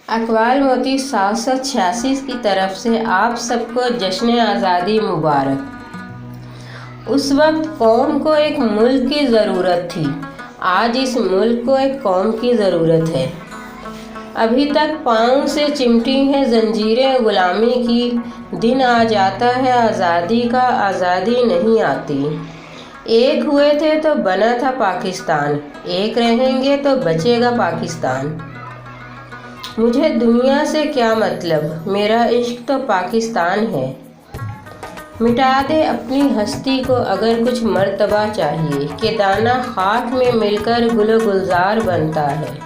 اقبال موتی 786 کی طرف سے آپ سب کو جشن آزادی مبارک۔ اس وقت قوم کو ایک ملک کی ضرورت تھی، آج اس ملک کو ایک قوم کی ضرورت ہے۔ ابھی تک پاؤں سے چمٹی ہیں زنجیریں غلامی کی، دن آ جاتا ہے آزادی کا، آزادی نہیں آتی۔ ایک ہوئے تھے تو بنا تھا پاکستان، ایک رہیں گے تو بچے گا پاکستان۔ مجھے دنیا سے کیا مطلب، میرا عشق تو پاکستان ہے۔ مٹا دے اپنی ہستی کو اگر کچھ مرتبہ چاہیے، کہ دانہ خاک میں مل کر گل و گلزار بنتا ہے۔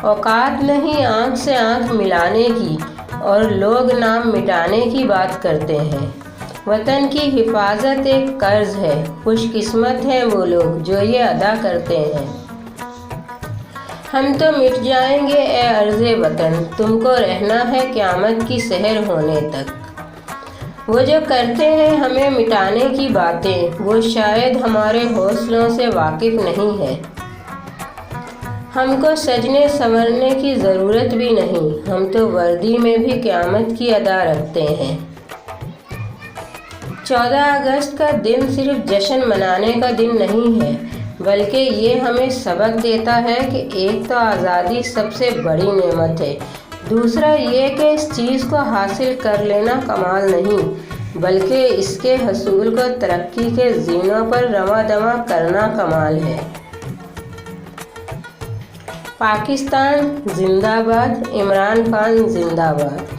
اوقات نہیں آنکھ سے آنکھ ملانے کی، اور لوگ نام مٹانے کی بات کرتے ہیں۔ وطن کی حفاظت ایک قرض ہے، خوش قسمت ہیں وہ لوگ جو یہ ادا کرتے ہیں۔ ہم تو مٹ جائیں گے اے عرض وطن، تم کو رہنا ہے قیامت کی سحر ہونے تک۔ وہ جو کرتے ہیں ہمیں مٹانے کی باتیں، وہ شاید ہمارے حوصلوں سے واقف نہیں ہے۔ ہم کو سجنے سنورنے کی ضرورت بھی نہیں، ہم تو وردی میں بھی قیامت کی ادا رکھتے ہیں۔ 14 اگست کا دن صرف جشن منانے کا دن نہیں ہے، بلکہ یہ ہمیں سبق دیتا ہے کہ ایک تو آزادی سب سے بڑی نعمت ہے، دوسرا یہ کہ اس چیز کو حاصل کر لینا کمال نہیں، بلکہ اس کے حصول کو ترقی کے زینوں پر رواں دواں کرنا کمال ہے۔ پاکستان زندہ باد، عمران خان زندہ باد۔